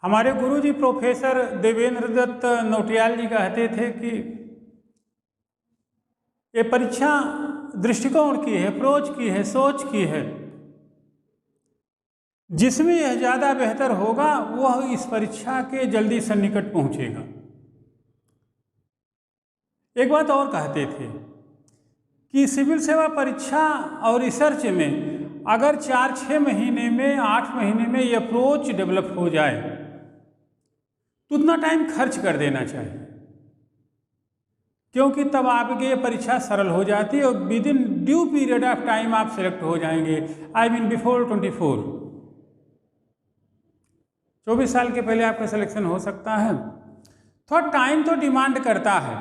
हमारे गुरुजी प्रोफेसर देवेंद्र दत्त नौटियाल जी कहते थे कि ये परीक्षा दृष्टिकोण की है, अप्रोच की है, सोच की है। जिसमें यह ज़्यादा बेहतर होगा वह इस परीक्षा के जल्दी सन्निकट पहुंचेगा। एक बात और कहते थे कि सिविल सेवा परीक्षा और रिसर्च में अगर 4-6 महीने में, 8 महीने में ये अप्रोच डेवलप हो जाए तो उतना टाइम खर्च कर देना चाहिए, क्योंकि तब आपकी ये परीक्षा सरल हो जाती है और with in due period of time आप सिलेक्ट हो जाएंगे। आई मीन बिफोर 24 साल के पहले आपका सिलेक्शन हो सकता है। थोड़ा टाइम तो डिमांड करता है,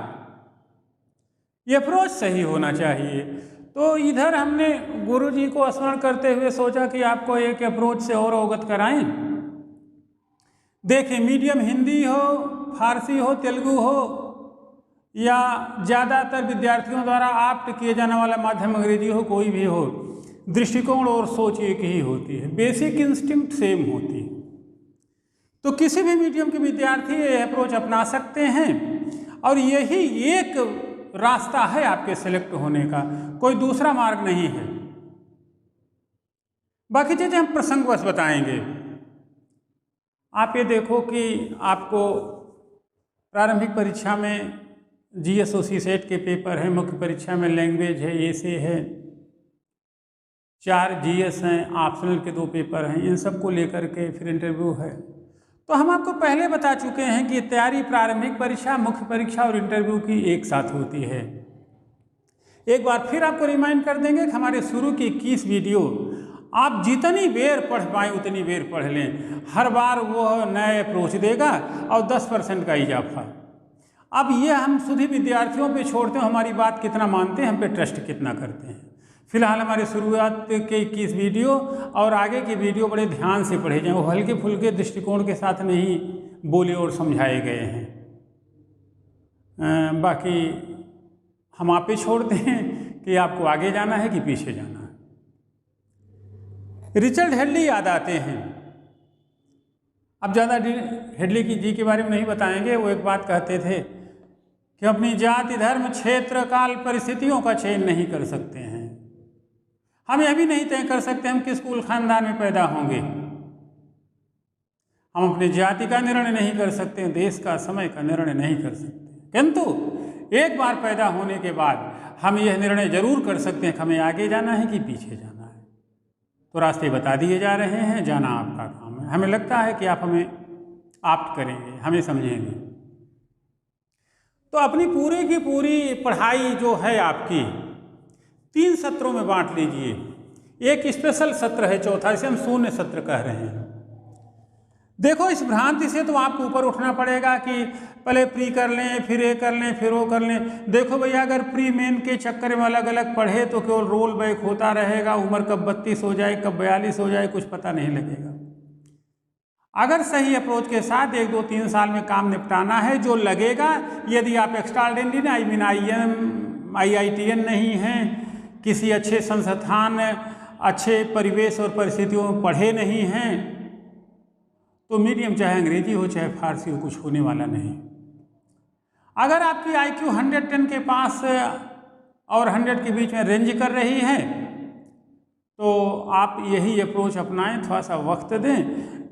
ये अप्रोच सही होना चाहिए। तो इधर हमने गुरुजी को स्मरण करते हुए सोचा कि आपको एक अप्रोच से और अवगत कराएं। देखिए, मीडियम हिंदी हो, फारसी हो, तेलुगु हो या ज़्यादातर विद्यार्थियों द्वारा आप्ट किए जाने वाला माध्यम अंग्रेजी हो, कोई भी हो, दृष्टिकोण और सोच एक ही होती है, बेसिक इंस्टिंक्ट सेम होती है। तो किसी भी मीडियम के विद्यार्थी ये अप्रोच अपना सकते हैं और यही एक रास्ता है आपके सेलेक्ट होने का, कोई दूसरा मार्ग नहीं है। बाकी चीज़ें हम प्रसंगवश बताएंगे। आप ये देखो कि आपको प्रारंभिक परीक्षा में GSOC सेट के पेपर हैं, मुख्य परीक्षा में लैंग्वेज है, एसे है, 4 GS हैं, ऑप्शनल के 2 पेपर हैं, इन सब को लेकर के फिर इंटरव्यू है। तो हम आपको पहले बता चुके हैं कि तैयारी प्रारंभिक परीक्षा, मुख्य परीक्षा और इंटरव्यू की एक साथ होती है। एक बार फिर आपको रिमाइंड कर देंगे कि हमारे शुरू की 21 वीडियो आप जितनी बेर पढ़ पाएँ उतनी बेर पढ़ लें। हर बार वो नए अप्रोच देगा और 10% का इजाफा। अब ये हम सभी विद्यार्थियों पे छोड़ते हैं, हमारी बात कितना मानते हैं, हम पे ट्रस्ट कितना करते हैं। फिलहाल हमारे शुरुआत के 21 वीडियो और आगे की वीडियो बड़े ध्यान से पढ़े जाएं, वो हल्के फुल्के दृष्टिकोण के साथ नहीं बोले और समझाए गए हैं। बाकी हम आप पे छोड़ते हैं कि आपको आगे जाना है कि पीछे जाना है। रिचर्ड हेडली याद आते हैं। अब ज़्यादा हेडली की जी के बारे में नहीं बताएंगे। वो एक बात कहते थे कि अपनी जाति, धर्म, क्षेत्र, काल, परिस्थितियों का चयन नहीं कर सकते हैं। हम यह भी नहीं तय कर सकते हम किस कुल खानदान में पैदा होंगे। हम अपनी जाति का निर्णय नहीं कर सकते, देश का, समय का निर्णय नहीं कर सकते, किंतु एक बार पैदा होने के बाद हम यह निर्णय जरूर कर सकते हैं कि हमें आगे जाना है कि पीछे जाना है। तो रास्ते बता दिए जा रहे हैं, जाना आपका काम है। हमें लगता है कि आप हमें आप्ट करेंगे, हमें समझेंगे। तो अपनी पूरी की पूरी पढ़ाई जो है आपकी 3 सत्रों में बांट लीजिए। एक स्पेशल सत्र है चौथा, इसे हम शून्य सत्र कह रहे हैं। देखो, इस भ्रांति से तो आपको ऊपर उठना पड़ेगा कि पहले प्री कर लें, फिर ये कर लें, फिर वो कर लें। देखो भैया, अगर प्री मेन के चक्कर में अलग अलग पढ़े तो केवल रोल बैक होता रहेगा। उम्र कब 32 हो जाए, कब 42 हो जाए, कुछ पता नहीं लगेगा। अगर सही अप्रोच के साथ 1, 2, 3 साल में काम निपटाना है, जो लगेगा, यदि आप एक्स्ट्राऑर्डिनरी आई मीन IITN नहीं हैं, किसी अच्छे संस्थान, अच्छे परिवेश और परिस्थितियों में पढ़े नहीं हैं, तो मीडियम चाहे अंग्रेजी हो चाहे फारसी हो, कुछ होने वाला नहीं। अगर आपकी IQ 110 के पास और 100 के बीच में रेंज कर रही है तो आप यही अप्रोच अपनाएं, थोड़ा सा वक्त दें,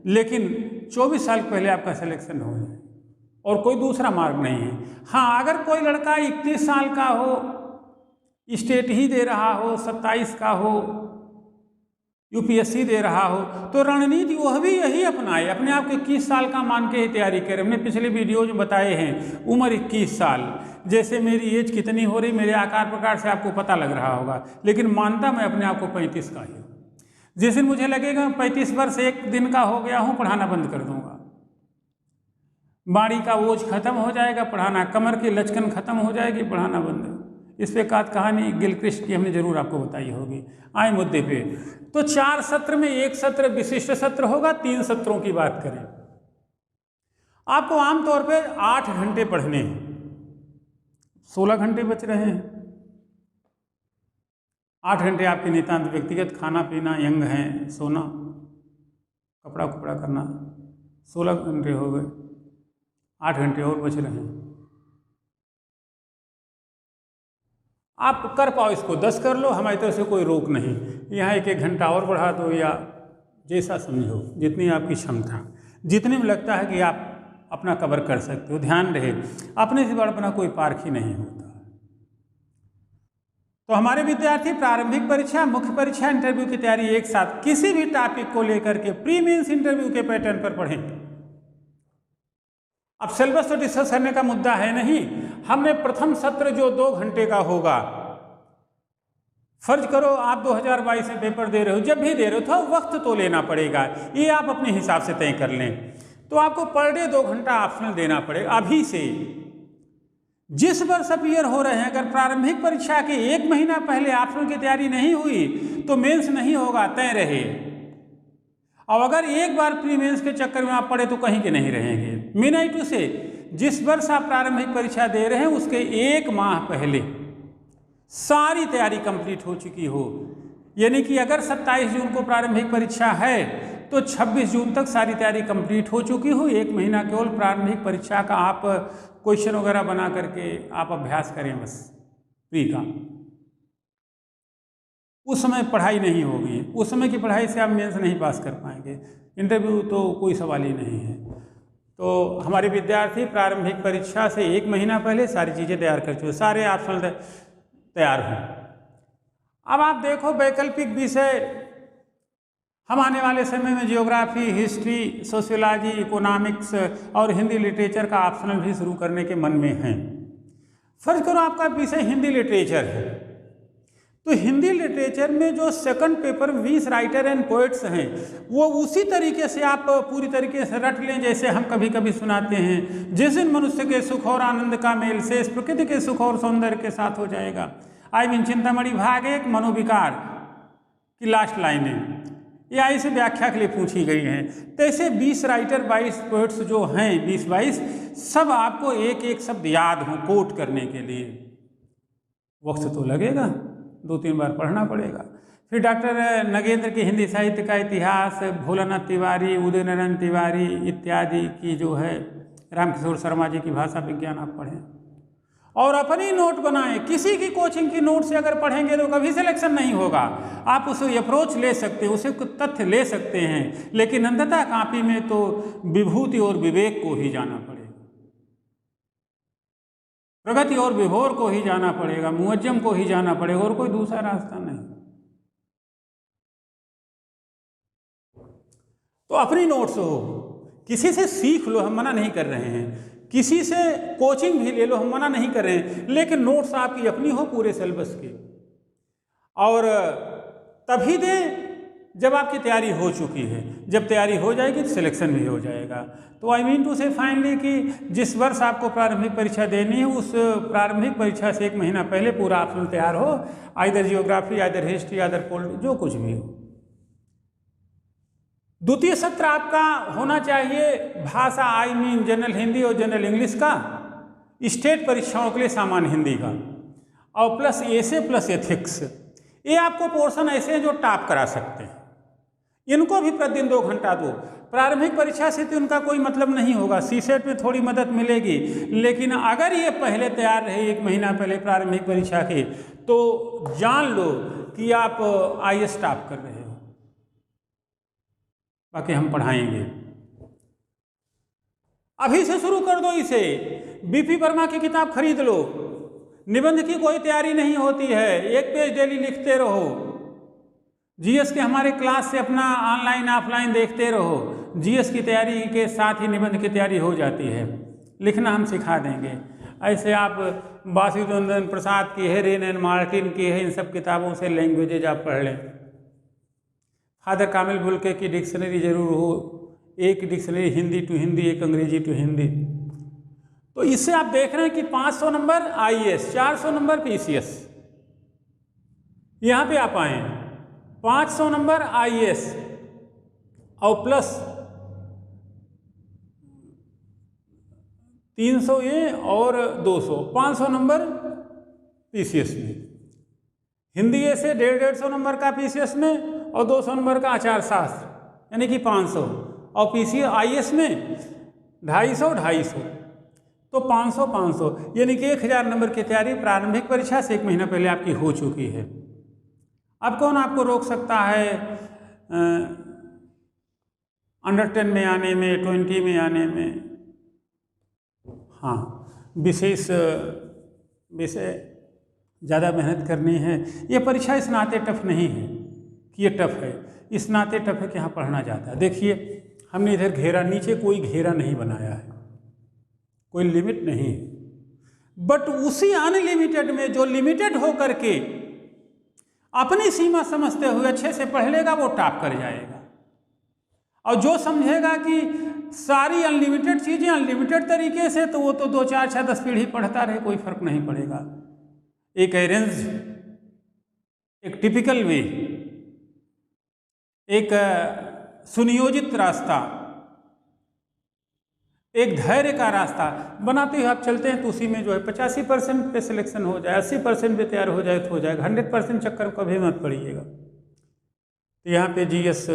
लेकिन 24 साल पहले आपका सिलेक्शन हो जाए और कोई दूसरा मार्ग नहीं है। हाँ, अगर कोई लड़का 31 साल का हो, स्टेट ही दे रहा हो, 27 का हो, UPSC दे रहा हो, तो रणनीति वह भी यही अपनाए, अपने आप को 21 साल का मान के ही तैयारी करें। हमने पिछले वीडियो में बताए हैं, उम्र 21 साल, जैसे मेरी एज कितनी हो रही, मेरे आकार प्रकार से आपको पता लग रहा होगा, लेकिन मानता मैं अपने आप को 35 का ही हूँ। जिस दिन मुझे लगेगा 35 वर्ष 1 दिन का हो गया हूँ, पढ़ाना बंद कर दूंगा। बाड़ी का बोझ खत्म हो जाएगा, पढ़ाना, कमर की लचकन खत्म हो जाएगी, पढ़ाना बंद। इस पे कहानी गिलक्रिस्ट की हमने जरूर आपको बताई होगी। आए मुद्दे पे। तो 4 सत्र में 1 सत्र विशिष्ट सत्र होगा। 3 सत्रों की बात करें, आपको आमतौर पे 8 घंटे पढ़ने हैं, 16 घंटे बच रहे हैं। 8 घंटे आपके नितांत व्यक्तिगत खाना पीना, यंग हैं, सोना, कपड़ा कुपड़ा करना, 16 घंटे हो गए, 8 घंटे और बच रहे हैं। आप कर पाओ इसको 10 कर लो, हमारी तरफ से कोई रोक नहीं। यहाँ 1-1 घंटा और बढ़ा दो या जैसा समझो, जितनी आपकी क्षमता, जितने में लगता है कि आप अपना कवर कर सकते हो। ध्यान रहे, अपने से बड़ा कोई पार्क ही नहीं होता। तो हमारे विद्यार्थी प्रारंभिक परीक्षा, मुख्य परीक्षा, इंटरव्यू की तैयारी एक साथ किसी भी टॉपिक को लेकर के प्री मेंस इंटरव्यू के पैटर्न पर पढ़ें। अब सिलेबस तो डिस्कस करने का मुद्दा है नहीं। हमने प्रथम सत्र जो 2 घंटे का होगा, फर्ज करो आप 2022 में पेपर दे रहे हो, जब भी दे रहे हो तो वक्त तो लेना पड़ेगा, ये आप अपने हिसाब से तय कर लें। तो आपको पर डे 2 घंटा ऑप्शनल देना पड़ेगा अभी से। जिस वर्ष अपीयर हो रहे हैं, अगर प्रारंभिक परीक्षा के 1 महीना पहले ऑप्शनल की तैयारी नहीं हुई तो मेंस नहीं होगा, तय रहे। और अगर एक बार प्री मेंस के चक्कर में आप पढ़े तो कहीं के नहीं रहेंगे। मीन आई टू से जिस वर्ष आप प्रारंभिक परीक्षा दे रहे हैं उसके 1 माह पहले सारी तैयारी कंप्लीट हो चुकी हो। यानी कि अगर 27 जून को प्रारंभिक परीक्षा है तो 26 जून तक सारी तैयारी कंप्लीट हो चुकी हो। 1 महीना केवल प्रारंभिक परीक्षा का आप क्वेश्चन वगैरह बना करके आप अभ्यास करें बस प्री का। उस समय पढ़ाई नहीं होगी, उस समय की पढ़ाई से आप मेंस नहीं पास कर पाएंगे, इंटरव्यू तो कोई सवाल ही नहीं है। तो हमारे विद्यार्थी प्रारंभिक परीक्षा से 1 महीना पहले सारी चीज़ें तैयार कर चुके, सारे ऑप्शनल तैयार हों। अब आप देखो वैकल्पिक विषय, हम आने वाले समय में जियोग्राफी, हिस्ट्री, सोशियोलॉजी, इकोनॉमिक्स और हिंदी लिटरेचर का ऑप्शनल भी शुरू करने के मन में हैं। फर्ज करो आपका विषय हिंदी लिटरेचर है, तो हिंदी लिटरेचर में जो second paper 20 writer and poets हैं वो उसी तरीके से आप पूरी तरीके से रट लें जैसे हम कभी कभी सुनाते हैं। जिस दिन मनुष्य के सुख और आनंद का मेल शेष प्रकृति के सुख और सौंदर्य के साथ हो जाएगा। आई मीन चिंतामणि भाग 1 मनोविकार की लास्ट लाइनें या इसे व्याख्या के लिए पूछी गई हैं। तो ऐसे 20 राइटर 22 पोएट्स जो हैं 20-22 सब आपको एक एक शब्द याद हो कोट करने के लिए। वक्त तो लगेगा, 2-3 बार पढ़ना पड़ेगा। फिर डॉक्टर नगेंद्र की हिंदी साहित्य का इतिहास, भोलानाथ तिवारी, उदय नारायण तिवारी इत्यादि की जो है रामकिशोर शर्मा जी की भाषा विज्ञान आप पढ़ें और अपनी नोट बनाएं। किसी की कोचिंग की नोट से अगर पढ़ेंगे तो कभी सिलेक्शन नहीं होगा। आप उसे अप्रोच ले सकते हैं, उसे तथ्य ले सकते हैं, लेकिन अंततः कॉपी में तो विभूति और विवेक को ही जाना पड़ेगा, प्रगति और विभोर को ही जाना पड़ेगा, मुअज्जम को ही जाना पड़ेगा, और कोई दूसरा रास्ता नहीं। तो अपनी नोट्स हो, किसी से सीख लो, हम मना नहीं कर रहे हैं, किसी से कोचिंग भी ले लो, हम मना नहीं कर रहे हैं, लेकिन नोट्स आपकी अपनी हो पूरे सिलेबस की। और तभी दें जब आपकी तैयारी हो चुकी है। जब तैयारी हो जाएगी तो सिलेक्शन भी हो जाएगा। तो आई मीन टू से फाइनली कि जिस वर्ष आपको प्रारंभिक परीक्षा देनी है उस प्रारंभिक परीक्षा से 1 महीना पहले पूरा ऑप्शनल तैयार हो, either geography, either history, either polity, जो कुछ भी हो। द्वितीय सत्र आपका होना चाहिए भाषा, आई मीन जनरल हिंदी और जनरल इंग्लिश का, स्टेट परीक्षाओं के लिए सामान्य हिंदी का, और प्लस एसे प्लस एथिक्स। ये आपको पोर्शन ऐसे हैं जो टॉप करा सकते हैं, इनको भी प्रतिदिन 2 घंटा दो। प्रारंभिक परीक्षा से तो उनका कोई मतलब नहीं होगा, सीसेट में थोड़ी मदद मिलेगी, लेकिन अगर ये पहले तैयार रहे 1 महीना पहले प्रारंभिक परीक्षा के, तो जान लो कि आप IAS टॉप कर रहे हो। बाकी हम पढ़ाएंगे, अभी से शुरू कर दो इसे। BP वर्मा की किताब खरीद लो। निबंध की कोई तैयारी नहीं होती है, 1 पेज डेली लिखते रहो। GS के हमारे क्लास से अपना ऑनलाइन ऑफलाइन देखते रहो। GS की तैयारी के साथ ही निबंध की तैयारी हो जाती है। लिखना हम सिखा देंगे। ऐसे आप वासुदेव प्रसाद की है, रेन एंड मार्टिन की है, इन सब किताबों से लैंग्वेजेज आप पढ़ लें। फादर कामिल बुल्के की डिक्शनरी जरूर हो, एक डिक्शनरी हिंदी टू हिंदी, एक अंग्रेजी टू हिंदी। तो इससे आप देख रहे हैं कि 500 नंबर IAS, 400 नंबर PCS। यहाँ पे आप आए 500 नंबर IAS और प्लस 300 ये और 200, 500 नंबर PCS में। हिंदी ए से 150-150 नंबर का PCS में और 200 नंबर का आचार शास्त्र, यानी कि 500। और PCIS में 250 तो 500 यानी कि 1000 नंबर की तैयारी प्रारंभिक परीक्षा से 1 महीना पहले आपकी हो चुकी है। अब कौन आपको रोक सकता है अंडर 10 में आने में, 20 में आने में? हाँ, विशेष विषय ज़्यादा मेहनत करनी है। ये परीक्षा इस नाते टफ नहीं है कि ये टफ है, इस नाते टफ है कि यहाँ पढ़ना जाता है। देखिए हमने इधर घेरा, नीचे कोई घेरा नहीं बनाया है, कोई लिमिट नहीं है, बट उसी अनलिमिटेड में जो लिमिटेड हो करके अपनी सीमा समझते हुए अच्छे से पढ़ लेगा वो टॉप कर जाएगा। और जो समझेगा कि सारी अनलिमिटेड चीज़ें अनलिमिटेड तरीके से, तो वो तो 2, 4, 6, 10 पीढ़ी पढ़ता रहे, कोई फर्क नहीं पड़ेगा। एक अरेंज, एक टिपिकल वे, एक सुनियोजित रास्ता, एक धैर्य का रास्ता बनाते हुए आप चलते हैं तो उसी में जो है 85% पे सिलेक्शन हो जाए, 80% पे तैयार हो जाए तो हो जाएगा। 100% चक्कर कभी मत पड़िएगा। तो यहाँ पे GS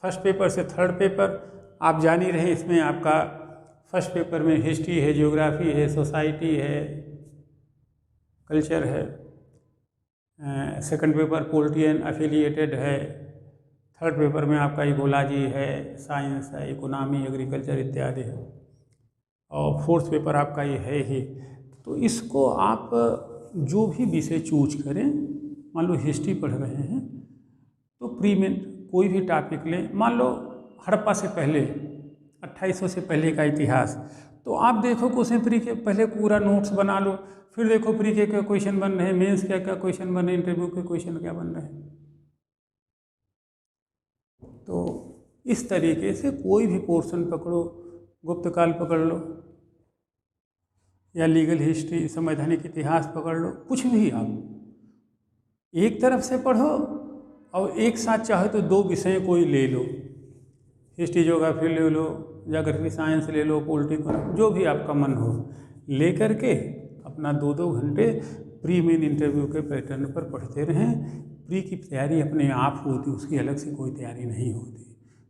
फर्स्ट पेपर से थर्ड पेपर आप जान ही रहे। इसमें आपका फर्स्ट पेपर में हिस्ट्री है, ज्योग्राफी है, सोसाइटी है, कल्चर है। Second paper polity and affiliated है। थर्ड पेपर में आपका इकोलॉजी है, साइंस है, इकोनॉमी, एग्रीकल्चर इत्यादि है। और फोर्थ पेपर आपका ये है ही। तो इसको आप जो भी विषय चूज करें, मान लो हिस्ट्री पढ़ रहे हैं तो प्री में कोई भी टॉपिक लें। मान लो हड़प्पा से पहले 2800 से पहले का इतिहास, तो आप देखो कि उसमें प्री के पहले पूरा नोट्स बना लो, फिर देखो प्री के क्या क्वेश्चन बन रहे हैं, मेंस क्या क्या क्वेश्चन बन रहे हैं, इंटरव्यू के क्वेश्चन क्या बन रहे हैं। तो इस तरीके से कोई भी पोर्शन पकड़ो, गुप्त काल पकड़ लो या लीगल हिस्ट्री, संवैधानिक इतिहास पकड़ लो, कुछ भी आप एक तरफ से पढ़ो और एक साथ चाहे तो 2 विषय कोई ले लो, हिस्ट्री ज्योग्राफी ले लो, ज्योग्राफी साइंस ले लो, पॉलिटिकल, जो भी आपका मन हो ले करके अपना 2-2 घंटे प्री मेन इंटरव्यू के पैटर्न पर पढ़ते रहें। प्री की तैयारी अपने आप होती, उसकी अलग से कोई तैयारी नहीं होती।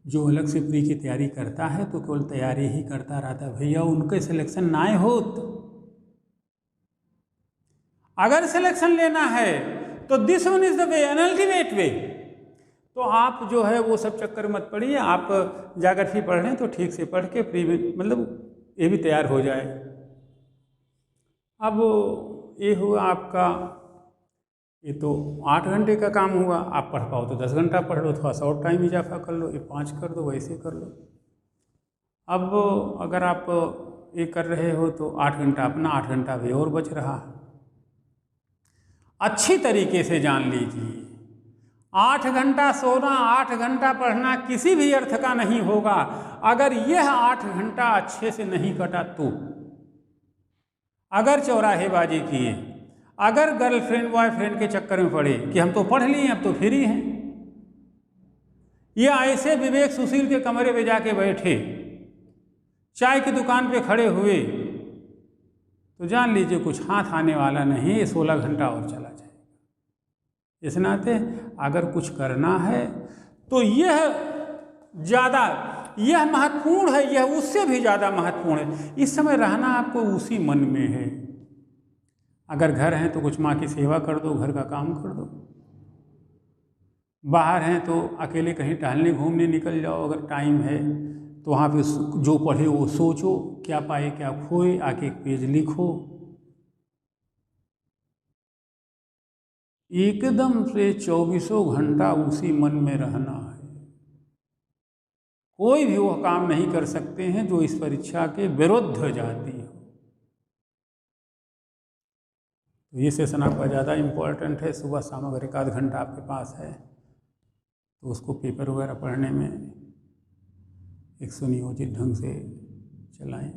जो अलग से प्री की तैयारी करता है तो केवल तैयारी ही करता रहता है भैया, उनके सिलेक्शन ना हो। अगर सिलेक्शन लेना है तो this one is the way, an ultimate way. तो आप जो है वो सब चक्कर मत पड़िए, आप ज्योग्राफी पढ़ रहे हैं तो ठीक से पढ़ के प्री में मतलब ये भी तैयार हो जाए। अब ये हुआ आपका, ये तो 8 घंटे का काम हुआ। आप पढ़ पाओ तो 10 घंटा पढ़ लो, थोड़ा सा और टाइम इजाफा कर लो, ये 5 कर दो, वैसे कर लो। अब अगर आप ये कर रहे हो तो 8 घंटा अपना, 8 घंटा भी और बच रहा है। अच्छी तरीके से जान लीजिए, 8 घंटा सोना, 8 घंटा पढ़ना किसी भी अर्थ का नहीं होगा अगर यह 8 घंटा अच्छे से नहीं कटा तो। अगर चौराहेबाजी किए, अगर गर्लफ्रेंड बॉयफ्रेंड के चक्कर में पड़े कि हम तो पढ़ लिए अब तो फ्री हैं, या ऐसे विवेक सुशील के कमरे में जाके बैठे, चाय की दुकान पे खड़े हुए, तो जान लीजिए कुछ हाथ आने वाला नहीं, ये 16 घंटा और चला जाएगा। इस नाते अगर कुछ करना है तो यह ज़्यादा, यह महत्वपूर्ण है, यह उससे भी ज़्यादा महत्वपूर्ण है। इस समय रहना आपको उसी मन में है। अगर घर हैं तो कुछ माँ की सेवा कर दो, घर का काम कर दो। बाहर हैं तो अकेले कहीं टहलने घूमने निकल जाओ, अगर टाइम है तो वहाँ पे जो पढ़े वो सोचो, क्या पाए क्या खोए, आके एक पेज लिखो। एकदम से 24 घंटा उसी मन में रहना है। कोई भी वो काम नहीं कर सकते हैं जो इस परीक्षा के विरुद्ध जाती हो। तो ये सेशन आपका ज़्यादा इम्पोर्टेंट है। सुबह शाम अगर 1 घंटा आपके पास है तो उसको पेपर वगैरह पढ़ने में एक सुनियोजित ढंग से चलाएं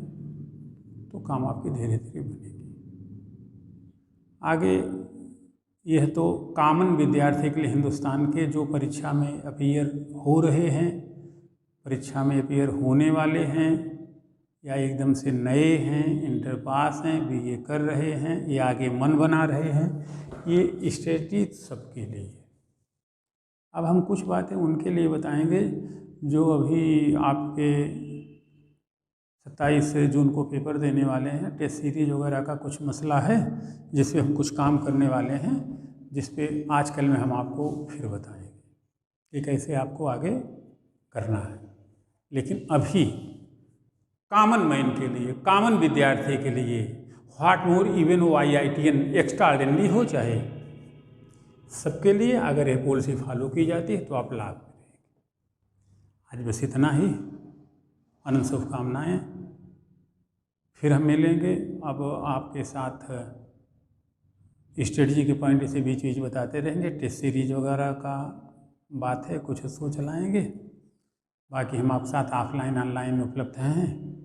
तो काम आपकी धीरे धीरे बनेगी। आगे यह तो कॉमन विद्यार्थी के लिए हिंदुस्तान के जो परीक्षा में अपीयर हो रहे हैं, परीक्षा में अपीयर होने वाले हैं, या एकदम से नए हैं, इंटर पास हैं, BA कर रहे हैं, या आगे मन बना रहे हैं, ये स्ट्रेटजी सबके लिए है। अब हम कुछ बातें उनके लिए बताएंगे जो अभी आपके 27 जून को पेपर देने वाले हैं, टेस्ट सीरीज वगैरह का कुछ मसला है जिस पे हम कुछ काम करने वाले हैं, जिस पे आजकल में हम आपको फिर बताएंगे कि कैसे आपको आगे करना है। लेकिन अभी कॉमन मैन के लिए, कॉमन विद्यार्थी के लिए, व्हाट मोर इवन वो IITian एक्स्ट्रा ऑर्डिनरी हो चाहे, सबके लिए अगर ये पॉलिसी फॉलो की जाती है तो आप लाभ मिलेंगे। आज बस इतना ही, अनंत शुभकामनाएँ। फिर हम मिलेंगे। अब आपके साथ स्ट्रेटजी के पॉइंट से बीच बीच बताते रहेंगे। टेस्ट सीरीज वगैरह का बात है, कुछ उसको चलाएँगे। बाकी हम आपके साथ ऑफलाइन ऑनलाइन उपलब्ध हैं,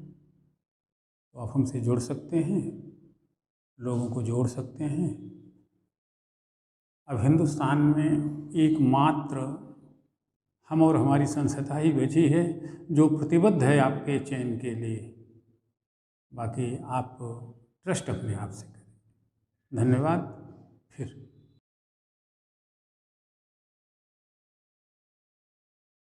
तो आप हमसे जुड़ सकते हैं, लोगों को जोड़ सकते हैं। अब हिंदुस्तान में एकमात्र हम और हमारी संस्था ही बची है जो प्रतिबद्ध है आपके चयन के लिए। बाकी आप ट्रस्ट अपने आप से करें। धन्यवाद। फिर